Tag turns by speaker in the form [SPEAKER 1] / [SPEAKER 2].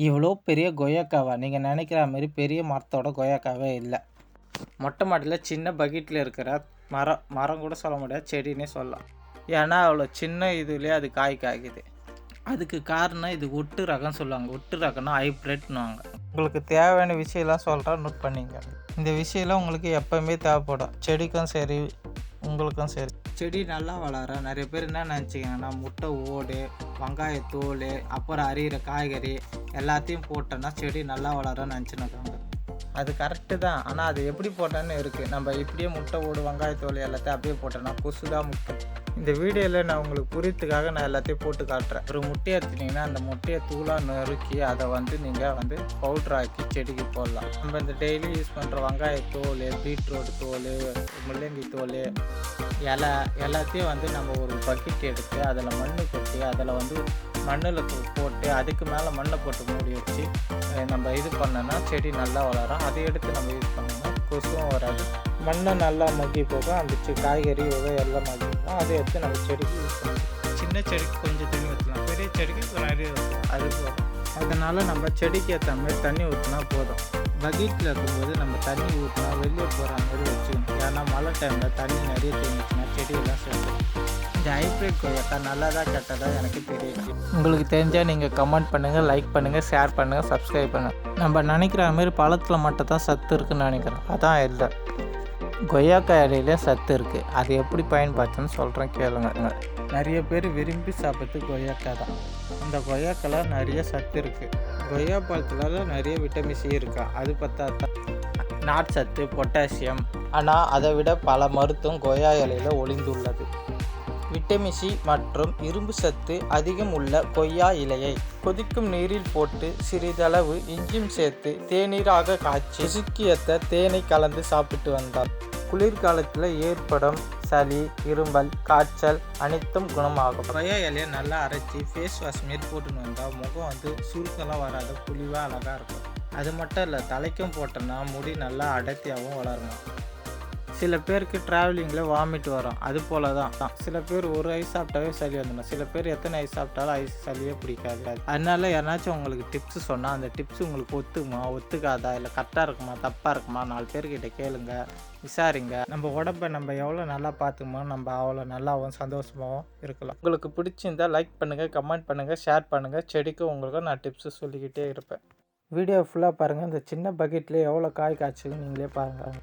[SPEAKER 1] இவ்வளோ பெரிய கொய்யாக்காவா? நீங்கள் நினைக்கிற மாதிரி பெரிய மரத்தோட கொய்யாக்காவே இல்லை. மொட்டை மாடியில் சின்ன பக்கெட்டில் இருக்கிற மரம் கூட சொல்ல முடியாது, செடின்னே சொல்லலாம். ஏன்னா அவ்வளோ சின்ன இதுலேயே அது காய்க்குது. அதுக்கு காரணம் இது ஒட்டு ரகம் சொல்லுவாங்க. ஒட்டு ரகம்னா ஹைப்ரிட்னுவாங்க. உங்களுக்கு தேவையான விஷயம்லாம் சொல்கிறேன், நோட் பண்ணிங்க. இந்த விஷயம்லாம் உங்களுக்கு எப்போவுமே தேவைப்படும், செடிக்கும் சரி உங்களுக்கும் சரி. செடி நல்லா வளர நிறைய பேர் என்ன நினச்சிங்கன்னா, முட்டை ஓடு, வெங்காயத்தோல், அப்புறம் அரிகிற காய்கறி எல்லாத்தையும் போட்டோன்னா செடி நல்லா வளரன்னு நினச்சின்னு இருக்காங்க. அது கரெக்டு தான். ஆனால் அது எப்படி போட்டோன்னு இருக்குது. நம்ம இப்படியே முட்டை ஓடு, வெங்காயத்தோல் எல்லாத்தையும் அப்படியே போட்டோன்னா கொசு தான் முட்டை. இந்த வீடியோவில் நான் உங்களுக்கு புரியத்துக்காக நான் எல்லாத்தையும் போட்டு காட்டுறேன். ஒரு முட்டையை எடுத்துட்டிங்கன்னா அந்த முட்டையை தூளாக நறுக்கி அதை நீங்கள் பவுட்ரு ஆக்கி செடிக்கு போடலாம். நம்ம இந்த டெய்லி யூஸ் பண்ணுற வெங்காயத்தோல், பீட்ரூட் தோல், முள்ளங்கி தோல், இலை எல்லாத்தையும் நம்ம ஒரு பக்கெட் எடுத்து அதில் மண் கொட்டி அதில் மண்ணில் போட்டு அதுக்கு மேலே மண்ணை போட்டு மூடி வச்சு நம்ம இது பண்ணோன்னா செடி நல்லா வளரும். அதை எடுத்து நம்ம யூஸ் பண்ணோம்னா கொசுவும் வராது, மண்ணை நல்லா மக்கி போகும், அந்த காய்கறி எல்லாம் மக்கி போகும். அதை எடுத்து நம்ம செடிக்கு யூஸ் பண்ணலாம். சின்ன செடிக்கு கொஞ்சம் தண்ணி ஊற்றலாம், பெரிய செடிக்கு நிறைய ஊற்றலாம், அது போதும். அதனால் நம்ம செடிக்கு ஏற்ற மாதிரி தண்ணி ஊற்றினா போதும். பக்கெட்டில் இருக்கும்போது நம்ம தண்ணி ஊற்றினா வெளியே போகிற மாதிரி வச்சுக்கணும். ஏன்னா மழை டைமில் தண்ணி நிறைய தேங்கிச்சுன்னா செடியெல்லாம் சேர்த்து. இந்த ஹைப்ரிட் கொய்யாக்கா நல்லதா கெட்டதா எனக்கு தெரியும். உங்களுக்கு தெரிஞ்சால் நீங்கள் கமெண்ட் பண்ணுங்கள், லைக் பண்ணுங்கள், ஷேர் பண்ணுங்கள், சப்ஸ்கிரைப் பண்ணுங்கள். நம்ம நினைக்கிற மாதிரி பழத்தில் மட்டும் தான் சத்து இருக்குதுன்னு நினைக்கிறோம், அதான் இல்லை. கொய்யாக்காய் இலையிலே சத்து இருக்குது. அது எப்படி பயன்படுத்துன்னு சொல்கிறேன் கேளுங்க. நிறைய பேர் விரும்பி சாப்பிட்றது கொய்யாக்காய் தான். இந்த கொய்யாக்காயில் நிறைய சத்து இருக்குது. கொய்யா பழத்தில் நிறைய விட்டமின் சி இருக்கா, அது பார்த்தா நார்ச்சத்து, பொட்டாசியம். ஆனால் அதை விட பல மருத்துவம் கொய்யா இலையில் ஒளிந்துள்ளது. விட்டமின் சி மற்றும் இரும்பு சத்து அதிகம் உள்ள கொய்யா இலையை கொதிக்கும் நீரில் போட்டு சிறிதளவு இஞ்சியும் சேர்த்து தேநீராக காய்ச்சி சுக்கியத்த தேனை கலந்து சாப்பிட்டு வந்தார். குளிர்காலத்தில் ஏற்படும் சளி, இரும்பல், காய்ச்சல் அனைத்தும் குணமாகும். கொய்யா இலையை நல்லா அரைச்சி ஃபேஸ் வாஷ் மாரி போட்டுன்னு வந்தால் முகம் சுருக்கெல்லாம் வராது, புளிவாக அழகாக இருக்கும். அது மட்டும் இல்லை, தலைக்கும் போட்டோன்னா முடி நல்லா அடர்த்தியாகவும் வளரணும். சில பேருக்கு ட்ராவலிங்கில் வாமிட் வரும், அது போல தான். சில பேர் ஒரு ஐஸ் சாப்பிட்டாவே சளி வந்துடும், சில பேர் எத்தனை ஐஸ் சாப்பிட்டாலும் ஐஸ் சளியே பிடிக்காது. அதனால யாராச்சும் உங்களுக்கு டிப்ஸ் சொன்னால் அந்த டிப்ஸ் உங்களுக்கு ஒத்துக்காதா, இல்லை கரெக்டாக இருக்குமா, தப்பாக இருக்குமா, 4 பேர்கிட்ட கேளுங்க, விசாரிங்க. நம்ம உடம்பை நம்ம எவ்வளோ நல்லா பார்த்துக்கமோ நம்ம அவ்வளோ நல்லாவும் சந்தோஷமாகவும் இருக்கலாம். உங்களுக்கு பிடிச்சிருந்தால் லைக் பண்ணுங்கள், கமெண்ட் பண்ணுங்கள், ஷேர் பண்ணுங்கள். செடிக்கும் உங்களுக்கும் நான் டிப்ஸு சொல்லிக்கிட்டே இருப்பேன். வீடியோ ஃபுல்லாக பாருங்கள். இந்த சின்ன பக்கெட்லேயே எவ்வளோ காய் காய்ச்சுன்னு நீங்களே பாருங்கள்.